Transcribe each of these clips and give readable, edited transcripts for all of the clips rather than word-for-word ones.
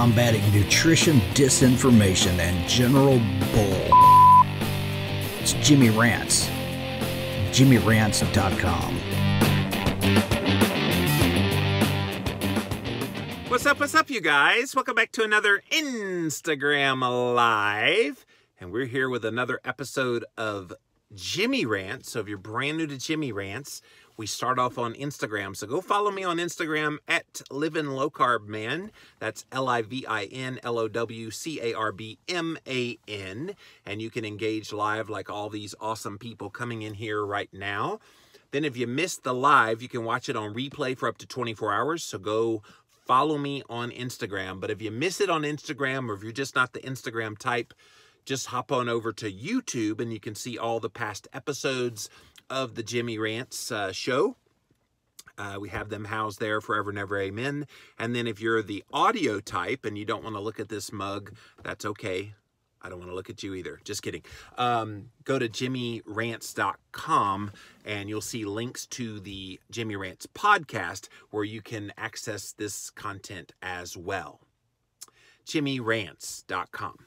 combating nutrition disinformation and general bull. It's Jimmy Rants. JimmyRants.com. What's up, you guys? Welcome back to another Instagram Live. And we're here with another episode of Jimmy Rants. So if you're brand new to Jimmy Rants, we start off on Instagram. So go follow me on Instagram at Livin' Low Carb Man. That's LIVINLOWCARBMAN. And you can engage live like all these awesome people coming in here right now. Then if you missed the live, you can watch it on replay for up to 24 hours. So go follow me on Instagram. But if you miss it on Instagram, or if you're just not the Instagram type, just hop on over to YouTube and you can see all the past episodes of the Jimmy Rants show. We have them housed there, forever and ever, amen. And then if you're the audio type and you don't want to look at this mug, that's okay. I don't want to look at you either. Just kidding. Go to JimmyRants.com and you'll see links to the Jimmy Rants podcast where you can access this content as well. JimmyRants.com.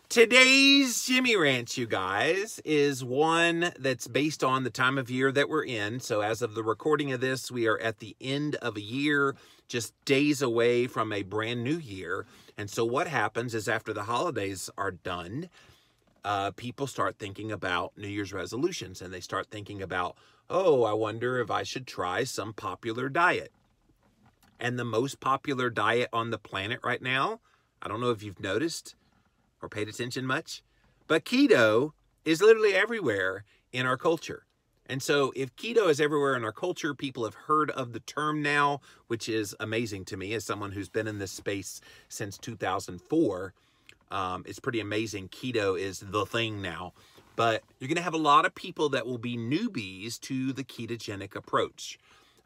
Today's Jimmy Rants, you guys, is one that's based on the time of year that we're in. So as of the recording of this, we are at the end of a year, just days away from a brand new year. And so what happens is after the holidays are done, people start thinking about New Year's resolutions. And they start thinking about, oh, I wonder if I should try some popular diet. And the most popular diet on the planet right now, I don't know if you've noticed or paid attention much, but keto is literally everywhere in our culture. And so if keto is everywhere in our culture, people have heard of the term now, which is amazing to me as someone who's been in this space since 2004. It's pretty amazing. Keto is the thing now. But you're going to have a lot of people that will be newbies to the ketogenic approach.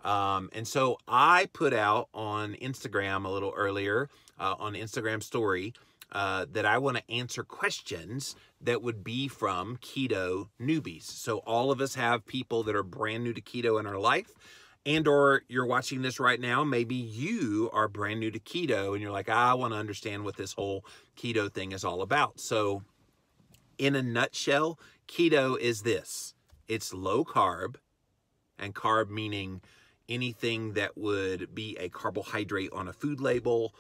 And so I put out on Instagram a little earlier, on Instagram story, that I want to answer questions that would be from keto newbies. So all of us have people that are brand new to keto in our life, and or you're watching this right now, maybe you are brand new to keto and you're like, I want to understand what this whole keto thing is all about. So in a nutshell, keto is this. It's low carb, and carb meaning anything that would be a carbohydrate on a food label.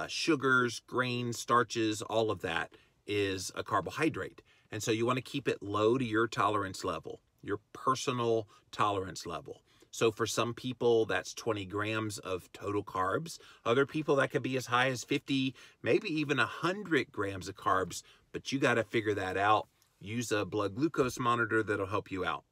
Sugars, grains, starches, all of that is a carbohydrate. And so you want to keep it low to your tolerance level, your personal tolerance level. So for some people, that's 20 grams of total carbs. Other people, that could be as high as 50, maybe even 100 grams of carbs. But you got to figure that out. Use a blood glucose monitor that'll help you out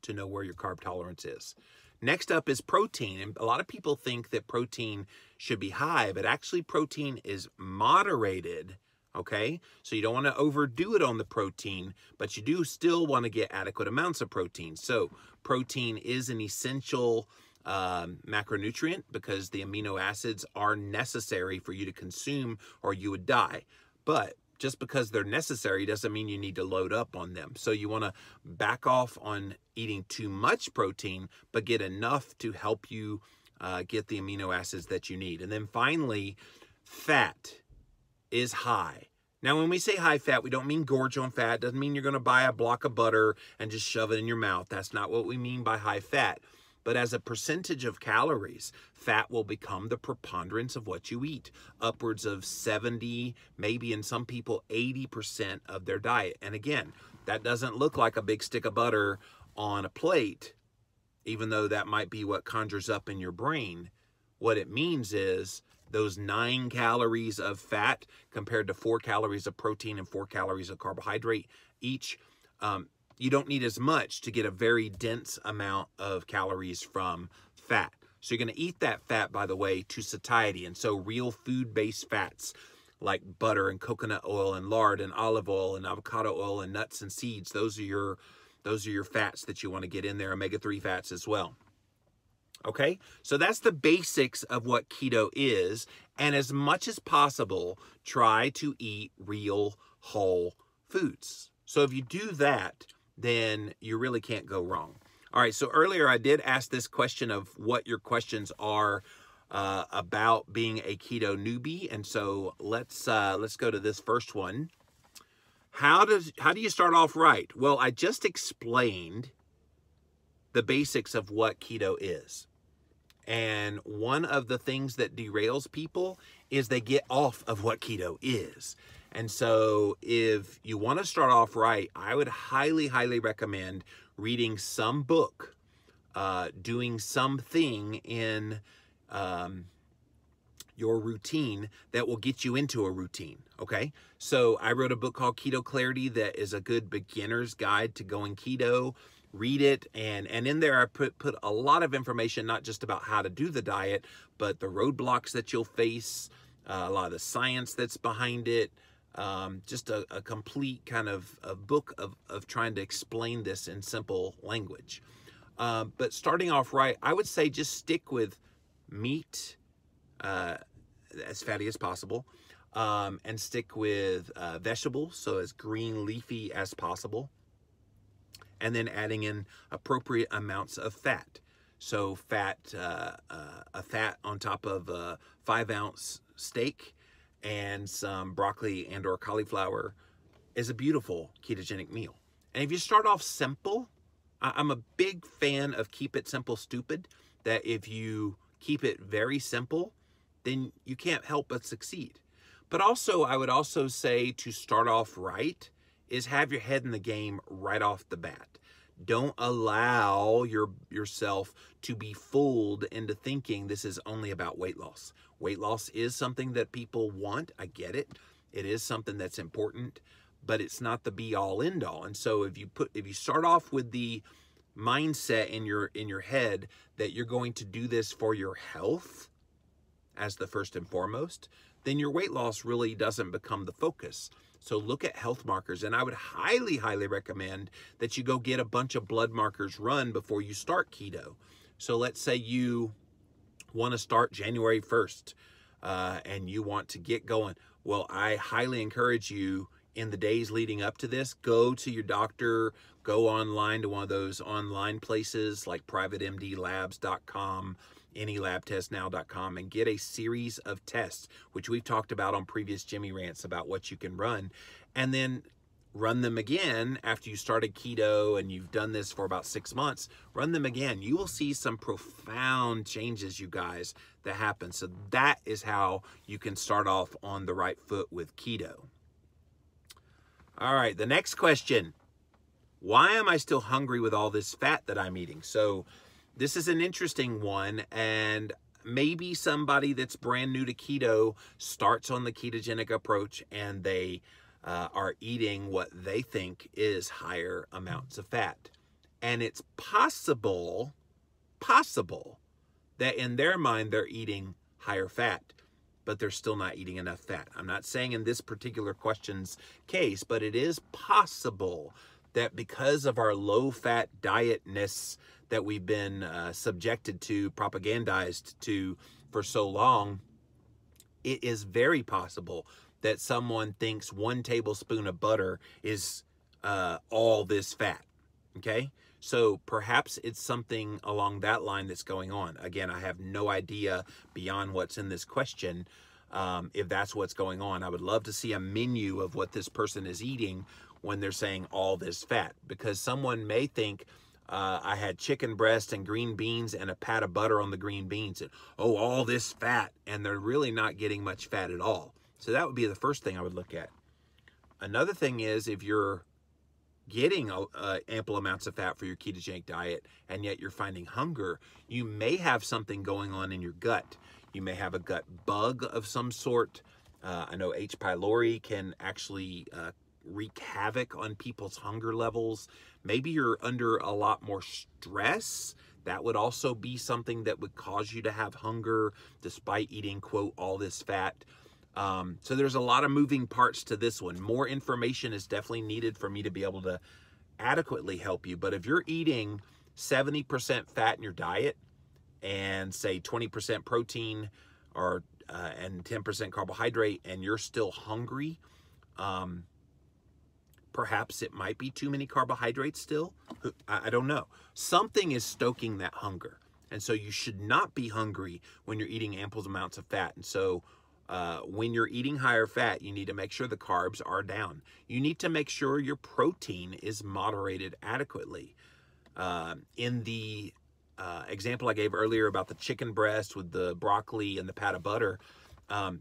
to know where your carb tolerance is. Next up is protein. And a lot of people think that protein should be high, but actually protein is moderated, okay? So you don't want to overdo it on the protein, but you do still want to get adequate amounts of protein. So protein is an essential macronutrient because the amino acids are necessary for you to consume or you would die. But just because they're necessary doesn't mean you need to load up on them. So you want to back off on eating too much protein, but get enough to help you get the amino acids that you need. And then finally, fat is high. Now, when we say high fat, we don't mean gorge on fat. It doesn't mean you're going to buy a block of butter and just shove it in your mouth. That's not what we mean by high fat. But as a percentage of calories, fat will become the preponderance of what you eat. Upwards of 70, maybe in some people 80% of their diet. And again, that doesn't look like a big stick of butter on a plate, even though that might be what conjures up in your brain. What it means is those 9 calories of fat compared to 4 calories of protein and 4 calories of carbohydrate each, you don't need as much to get a very dense amount of calories from fat. So you're going to eat that fat, by the way, to satiety. And so real food-based fats like butter and coconut oil and lard and olive oil and avocado oil and nuts and seeds, those are your fats that you want to get in there, omega-3 fats as well. Okay, so that's the basics of what keto is. And as much as possible, try to eat real whole foods. So if you do that, then you really can't go wrong. All right, so earlier I did ask this question of what your questions are about being a keto newbie. And so let's go to this first one. How do you start off right? Well, I just explained the basics of what keto is. And one of the things that derails people is they get off of what keto is. And so if you want to start off right, I would highly, highly recommend reading some book, doing something in your routine that will get you into a routine, okay? So I wrote a book called Keto Clarity that is a good beginner's guide to going keto. Read it, and in there I put a lot of information, not just about how to do the diet, but the roadblocks that you'll face, a lot of the science that's behind it, just a complete kind of a book of trying to explain this in simple language. But starting off right, I would say just stick with meat, as fatty as possible, and stick with vegetables, so as green leafy as possible. And then adding in appropriate amounts of fat. So a fat on top of a 5-ounce steak and some broccoli and or cauliflower is a beautiful ketogenic meal. And if you start off simple, I'm a big fan of keep it simple, stupid, that if you keep it very simple, then you can't help but succeed. But also, I would also say to start off right is have your head in the game right off the bat. Don't allow yourself to be fooled into thinking this is only about weight loss. Weight loss is something that people want. I get it. It is something that's important, but it's not the be all end all. And so if you start off with the mindset in your head that you're going to do this for your health as the first and foremost, then your weight loss really doesn't become the focus. So look at health markers, and I would highly, highly recommend that you go get a bunch of blood markers run before you start keto. So let's say you want to start January 1st, and you want to get going. Well, I highly encourage you in the days leading up to this, go to your doctor, go online to one of those online places like privatemdlabs.com, anylabtestnow.com, and get a series of tests, which we've talked about on previous Jimmy Rants about what you can run, and then run them again after you started keto and you've done this for about 6 months. Run them again. You will see some profound changes, you guys, that happen. So that is how you can start off on the right foot with keto. All right, the next question. Why am I still hungry with all this fat that I'm eating? So this is an interesting one, and maybe somebody that's brand new to keto starts on the ketogenic approach and they are eating what they think is higher amounts of fat. And it's possible that in their mind they're eating higher fat, but they're still not eating enough fat. I'm not saying in this particular question's case, but it is possible that because of our low-fat dietness that we've been subjected to, propagandized to for so long, it is very possible that someone thinks 1 tablespoon of butter is all this fat, okay? So perhaps it's something along that line that's going on. Again, I have no idea beyond what's in this question if that's what's going on. I would love to see a menu of what this person is eating when they're saying all this fat, because someone may think, I had chicken breast and green beans and a pat of butter on the green beans, and oh, all this fat, and they're really not getting much fat at all. So that would be the first thing I would look at. Another thing is, if you're getting ample amounts of fat for your ketogenic diet and yet you're finding hunger, you may have something going on in your gut. You may have a gut bug of some sort. I know H. pylori can actually wreak havoc on people's hunger levels. Maybe you're under a lot more stress. That would also be something that would cause you to have hunger despite eating, quote, all this fat. So there's a lot of moving parts to this one. More information is definitely needed for me to be able to adequately help you. But if you're eating 70% fat in your diet and say 20% protein or and 10% carbohydrate, and you're still hungry, perhaps it might be too many carbohydrates still. I don't know. Something is stoking that hunger. And so you should not be hungry when you're eating ample amounts of fat. And so when you're eating higher fat, you need to make sure the carbs are down. You need to make sure your protein is moderated adequately. In the example I gave earlier about the chicken breast with the broccoli and the pat of butter,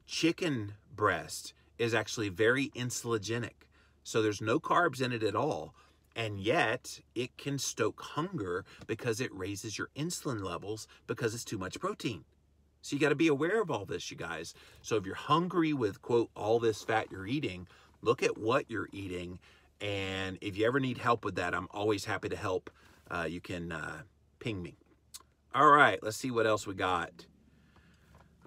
chicken breast is actually very insulinogenic. So there's no carbs in it at all. And yet it can stoke hunger because it raises your insulin levels because it's too much protein. So you got to be aware of all this, you guys. So if you're hungry with, quote, all this fat you're eating, look at what you're eating. And if you ever need help with that, I'm always happy to help. You can ping me. All right, let's see what else we got.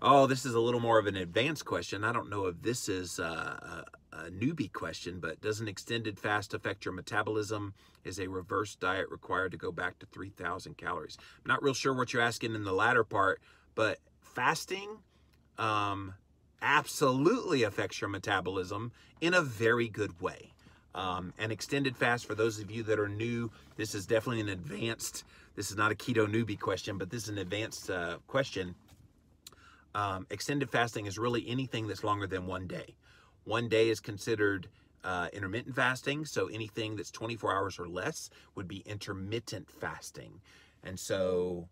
Oh, this is a little more of an advanced question. I don't know if this is a newbie question, but does an extended fast affect your metabolism? Is a reverse diet required to go back to 3,000 calories? I'm not real sure what you're asking in the latter part, but fasting absolutely affects your metabolism in a very good way. An extended fast, for those of you that are new, this is definitely an advanced, this is not a keto newbie question, but this is an advanced question. Extended fasting is really anything that's longer than 1 day. 1 day is considered intermittent fasting, so anything that's 24 hours or less would be intermittent fasting. And so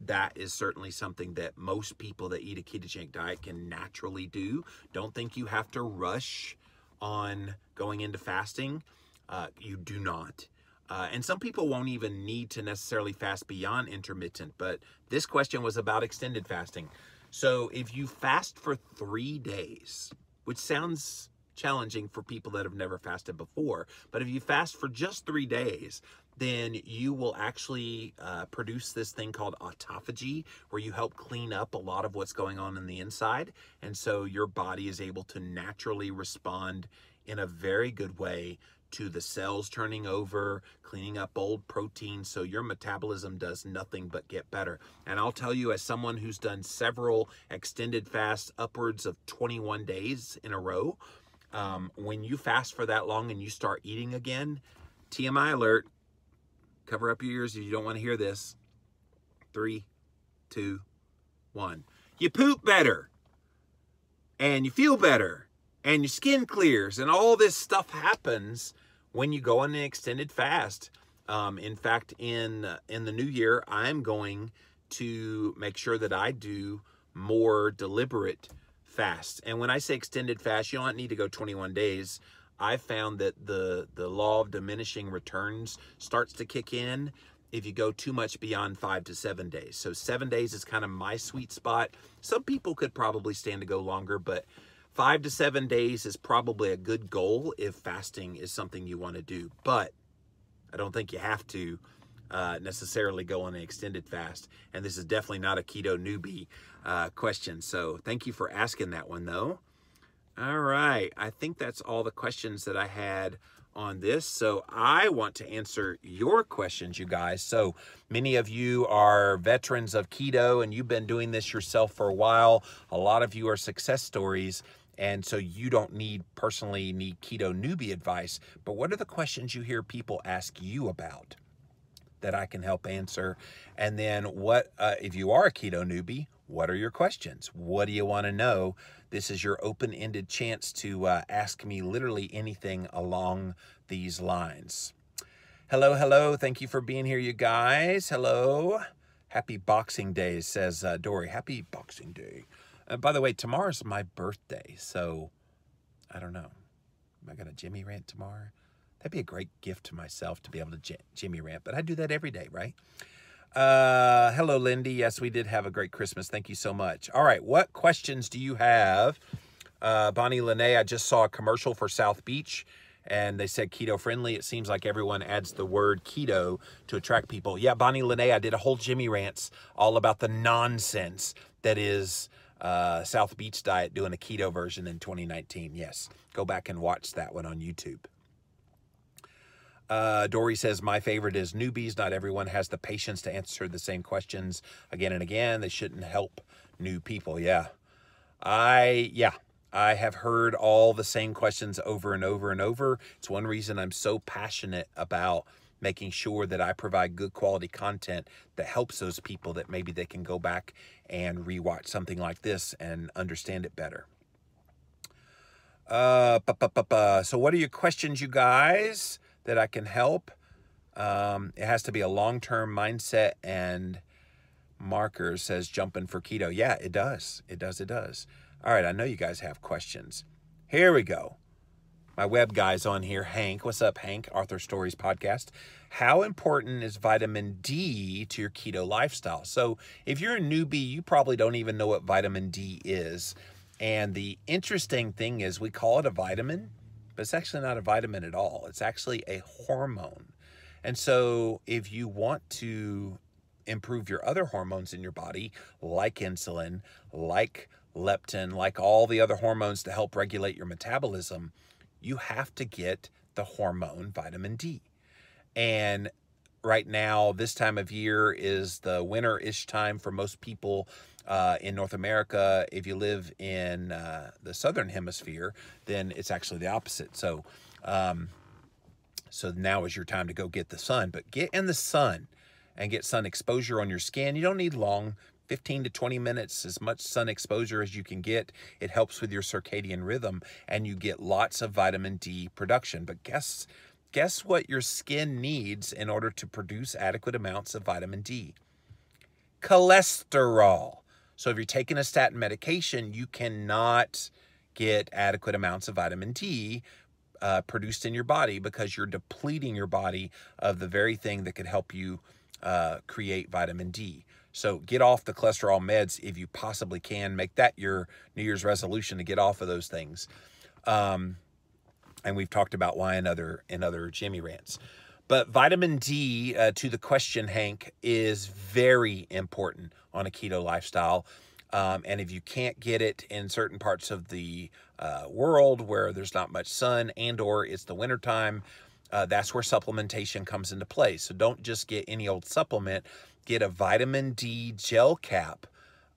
that is certainly something that most people that eat a ketogenic diet can naturally do. Don't think you have to rush on going into fasting. You do not. And some people won't even need to necessarily fast beyond intermittent, but this question was about extended fasting. So if you fast for 3 days, which sounds challenging for people that have never fasted before, but if you fast for just 3 days, then you will actually produce this thing called autophagy, where you help clean up a lot of what's going on in the inside. And so your body is able to naturally respond in a very good way to the cells turning over, cleaning up old proteins, so your metabolism does nothing but get better. And I'll tell you, as someone who's done several extended fasts, upwards of 21 days in a row, when you fast for that long and you start eating again, TMI alert, cover up your ears if you don't want to hear this. 3, 2, 1. You poop better, and you feel better, and your skin clears, and all this stuff happens when you go on an extended fast. In fact, in the new year, I'm going to make sure that I do more deliberate fasts. And when I say extended fast, you don't need to go 21 days. I found that the law of diminishing returns starts to kick in if you go too much beyond 5 to 7 days. So 7 days is kind of my sweet spot. Some people could probably stand to go longer, but 5 to 7 days is probably a good goal if fasting is something you want to do. But I don't think you have to necessarily go on an extended fast. And this is definitely not a keto newbie question. So thank you for asking that one, though. All right. I think that's all the questions that I had on this. So I want to answer your questions, you guys. So many of you are veterans of keto and you've been doing this yourself for a while. A lot of you are success stories. And so you don't personally need keto newbie advice. But what are the questions you hear people ask you about that I can help answer? And then what, if you are a keto newbie, what are your questions? What do you want to know? This is your open-ended chance to ask me literally anything along these lines. Hello, hello. Thank you for being here, you guys. Hello. Happy Boxing Day, says Dory. Happy Boxing Day. By the way, tomorrow's my birthday, so I don't know. Am I going to Jimmy rant tomorrow? That'd be a great gift to myself to be able to Jimmy rant, but I do that every day, right? Hello, Lindy. Yes, we did have a great Christmas. Thank you so much. All right, what questions do you have? Bonnie Lene, I just saw a commercial for South Beach, and they said keto friendly. It seems like everyone adds the word keto to attract people. Yeah, Bonnie Lene, I did a whole Jimmy rants all about the nonsense that is South Beach Diet doing a keto version in 2019. Yes, go back and watch that one on YouTube. Dory says, my favorite is Newbies. Not everyone has the patience to answer the same questions again and again. They shouldn't help new people. Yeah. I have heard all the same questions over and over and over. It's one reason I'm so passionate about making sure that I provide good quality content that helps those people, that maybe they can go back and rewatch something like this and understand it better. So what are your questions, you guys, that I can help? It has to be a long-term mindset, and Marker says jumping for keto. Yeah, it does. It does. All right, I know you guys have questions. Here we go. My web guy's on here, Hank. What's up, Hank? Arthur Stories Podcast. How important is vitamin D to your keto lifestyle? So if you're a newbie, you probably don't even know what vitamin D is. And the interesting thing is we call it a vitamin, but it's actually not a vitamin at all. It's actually a hormone. And so if you want to improve your other hormones in your body, like insulin, like leptin, like all the other hormones to help regulate your metabolism, you have to get the hormone vitamin D. And right now, this time of year is the winter-ish time for most people in North America. If you live in the southern hemisphere, then it's actually the opposite. So now is your time to go get the sun. But get in the sun and get sun exposure on your skin. You don't need long, 15 to 20 minutes, as much sun exposure as you can get. It helps with your circadian rhythm, and you get lots of vitamin D production. But guess what your skin needs in order to produce adequate amounts of vitamin D? Cholesterol. So if you're taking a statin medication, you cannot get adequate amounts of vitamin D produced in your body, because you're depleting your body of the very thing that could help you create vitamin D. So get off the cholesterol meds if you possibly can. Make that your New Year's resolution, to get off of those things. And we've talked about why in other Jimmy Rants. But vitamin D, to the question, Hank, is very important on a keto lifestyle. And if you can't get it in certain parts of the world where there's not much sun, and or it's the wintertime, that's where supplementation comes into play. So don't just get any old supplement. Get a vitamin D gel cap.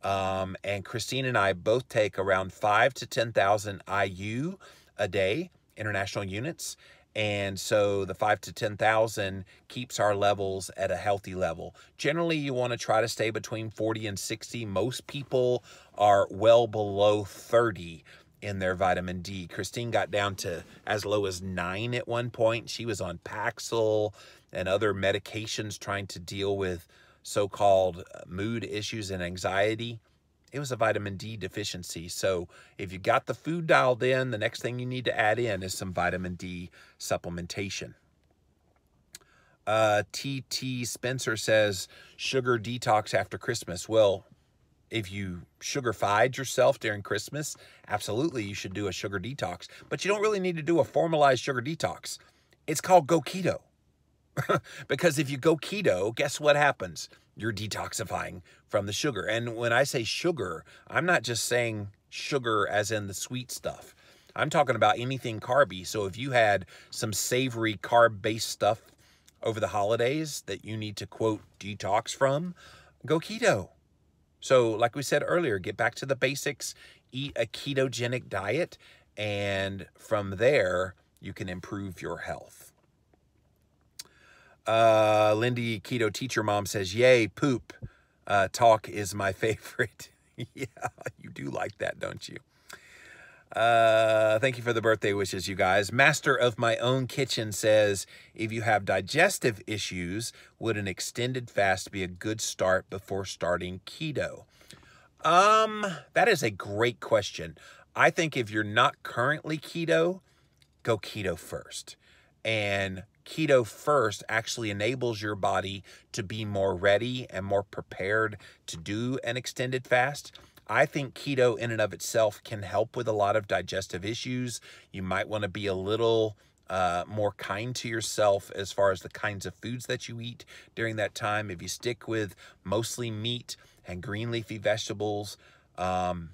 And Christine and I both take around 5 to 10,000 IU a day, international units. And so the 5 to 10,000 keeps our levels at a healthy level. Generally, you want to try to stay between 40 and 60. Most people are well below 30 in their vitamin D. Christine got down to as low as 9 at one point. She was on Paxil and other medications trying to deal with so-called mood issues and anxiety. It was a vitamin D deficiency. So if you got the food dialed in, the next thing you need to add in is some vitamin D supplementation. TT Spencer says, sugar detox after Christmas. Well, if you sugar-fied yourself during Christmas, absolutely you should do a sugar detox. But you don't really need to do a formalized sugar detox. It's called Go Keto. Because if you go keto, guess what happens? You're detoxifying from the sugar. And when I say sugar, I'm not just saying sugar as in the sweet stuff. I'm talking about anything carby. So if you had some savory carb-based stuff over the holidays that you need to, quote, detox from, go keto. So like we said earlier, get back to the basics, eat a ketogenic diet, and from there, you can improve your health. Lindy, Keto Teacher Mom, says, yay, poop talk is my favorite. Yeah, you do like that, don't you? Thank you for the birthday wishes, you guys. Master of My Own Kitchen says, if you have digestive issues, would an extended fast be a good start before starting keto? That is a great question. I think if you're not currently keto, go keto first. And keto first actually enables your body to be more ready and more prepared to do an extended fast. I think keto in and of itself can help with a lot of digestive issues. You might want to be a little more kind to yourself as far as the kinds of foods that you eat during that time. If you stick with mostly meat and green leafy vegetables and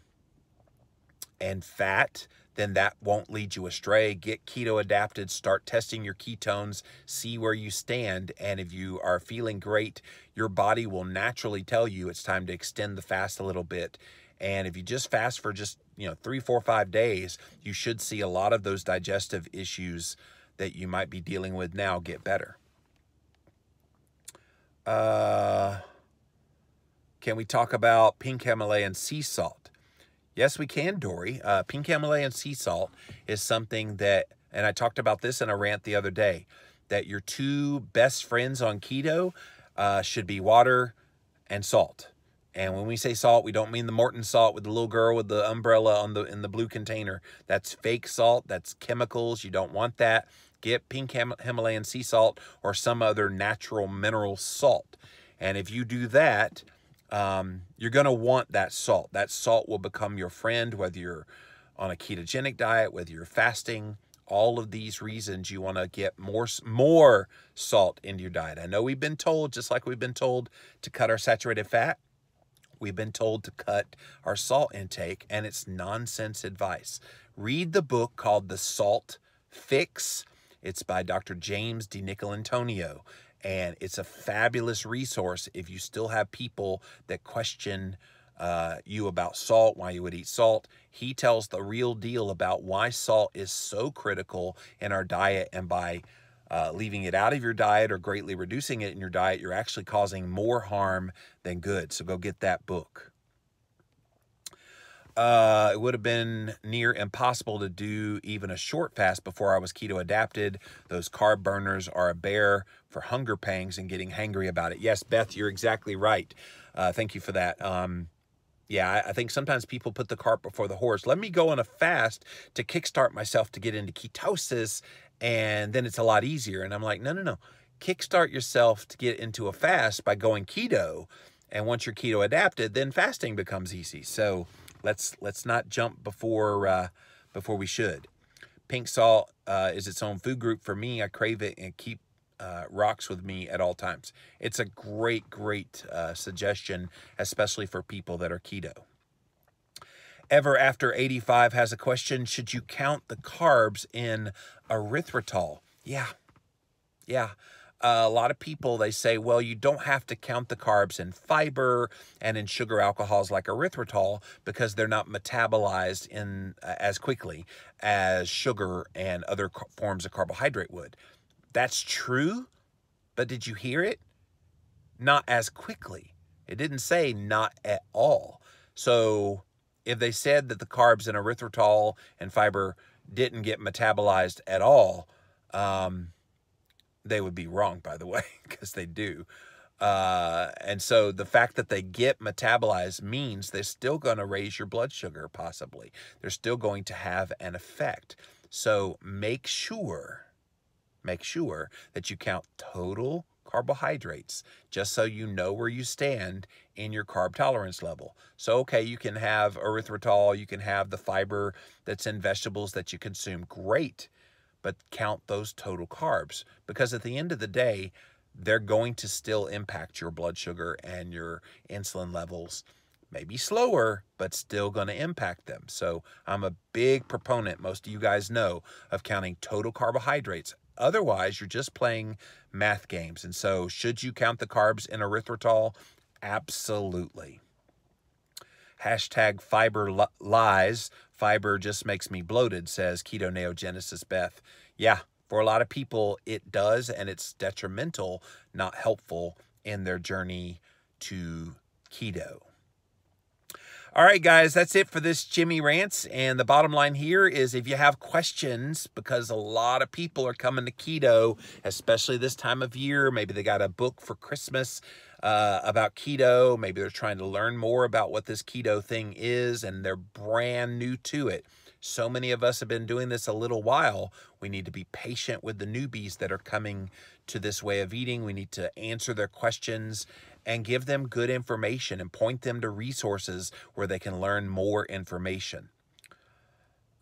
fat, then that won't lead you astray. Get keto adapted, start testing your ketones, see where you stand, and if you are feeling great, your body will naturally tell you it's time to extend the fast a little bit. And if you just fast for just 3, 4, 5 days, you should see a lot of those digestive issues that you might be dealing with now get better. Can we talk about pink Himalayan sea salt? Yes, we can, Dory. Pink Himalayan sea salt is something that, and I talked about this in a rant the other day, that your two best friends on keto should be water and salt. And when we say salt, we don't mean the Morton salt with the little girl with the umbrella in the blue container. That's fake salt. That's chemicals. You don't want that. Get pink Himalayan sea salt or some other natural mineral salt. And if you do that, you're going to want that salt. That salt will become your friend, whether you're on a ketogenic diet, whether you're fasting. All of these reasons you want to get more salt into your diet. I know we've been told, just like we've been told to cut our saturated fat, we've been told to cut our salt intake, and it's nonsense advice. Read the book called The Salt Fix. It's by Dr. James DiNicolantonio, and it's a fabulous resource if you still have people that question you about salt, why you would eat salt. He tells the real deal about why salt is so critical in our diet, and by leaving it out of your diet or greatly reducing it in your diet, you're actually causing more harm than good. So go get that book. It would have been near impossible to do even a short fast before I was keto adapted. Those carb burners are a bear for hunger pangs and getting hangry about it. Yes, Beth, you're exactly right. Thank you for that. Yeah, I think sometimes people put the cart before the horse. Let me go on a fast to kickstart myself to get into ketosis, and then it's a lot easier. And I'm like, no. Kickstart yourself to get into a fast by going keto. And once you're keto adapted, then fasting becomes easy. So let's not jump before we should. Pink salt is its own food group for me. I crave it and keep rocks with me at all times. It's a great suggestion, especially for people that are keto. Ever After 85 has a question: should you count the carbs in erythritol? Yeah. A lot of people, they say, well, you don't have to count the carbs in fiber and in sugar alcohols like erythritol because they're not metabolized in as quickly as sugar and other forms of carbohydrate would. That's true, but did you hear it? Not as quickly. It didn't say not at all. So if they said that the carbs in erythritol and fiber didn't get metabolized at all, they would be wrong, by the way, because they do. And so the fact that they get metabolized means they're still going to raise your blood sugar, possibly. They're still going to have an effect. So make sure that you count total carbohydrates, just so you know where you stand in your carb tolerance level. So, okay, you can have erythritol, you can have the fiber that's in vegetables that you consume, great, but count those total carbs, because at the end of the day, they're going to still impact your blood sugar and your insulin levels. Maybe slower, but still going to impact them. So I'm a big proponent, most of you guys know, of counting total carbohydrates. Otherwise, you're just playing math games. And so should you count the carbs in erythritol? Absolutely. Hashtag fiber lies. Fiber just makes me bloated, says Keto Neogenesis Beth. Yeah, for a lot of people, it does, and it's detrimental, not helpful in their journey to keto. All right, guys, that's it for this Jimmy Rants. And the bottom line here is, if you have questions, because a lot of people are coming to keto, especially this time of year, maybe they got a book for Christmas about keto. Maybe they're trying to learn more about what this keto thing is, and they're brand new to it. So many of us have been doing this a little while. We need to be patient with the newbies that are coming to this way of eating. We need to answer their questions and give them good information and point them to resources where they can learn more information.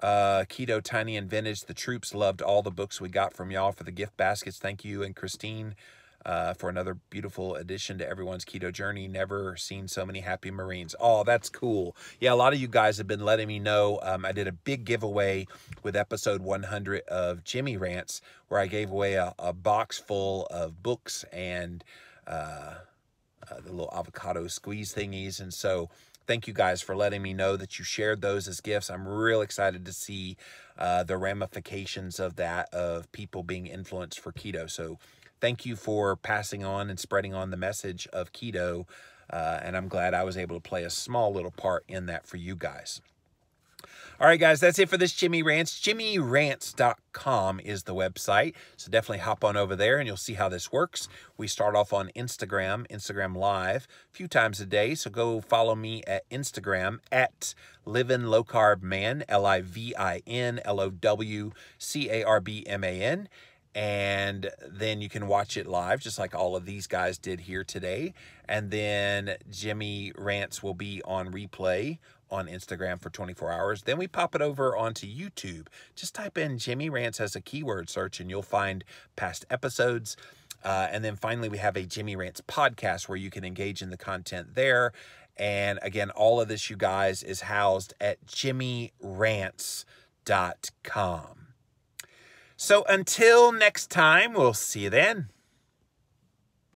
Keto, Tiny, and Vintage, the troops loved all the books we got from y'all for the gift baskets. Thank you. And Christine, for another beautiful addition to everyone's keto journey. Never seen so many happy Marines. Oh, that's cool. Yeah, a lot of you guys have been letting me know. I did a big giveaway with episode 100 of Jimmy Rants, where I gave away a box full of books and the little avocado squeeze thingies. And so thank you guys for letting me know that you shared those as gifts. I'm real excited to see the ramifications of that, of people being influenced for keto. So thank you for passing on and spreading on the message of keto. And I'm glad I was able to play a small little part in that for you guys. All right, guys, that's it for this Jimmy Rants. JimmyRants.com is the website, so definitely hop on over there and you'll see how this works. We start off on Instagram Live a few times a day, so go follow me at Instagram at Livin' Low Carb Man, LIVIN LOWCARBMAN. And then you can watch it live, just like all of these guys did here today. And then Jimmy Rants will be on replay on Instagram for 24 hours. Then we pop it over onto YouTube. Just type in Jimmy Rants as a keyword search and you'll find past episodes. And then finally, we have a Jimmy Rants podcast where you can engage in the content there. And again, all of this, you guys, is housed at JimmyRants.com. So until next time, we'll see you then.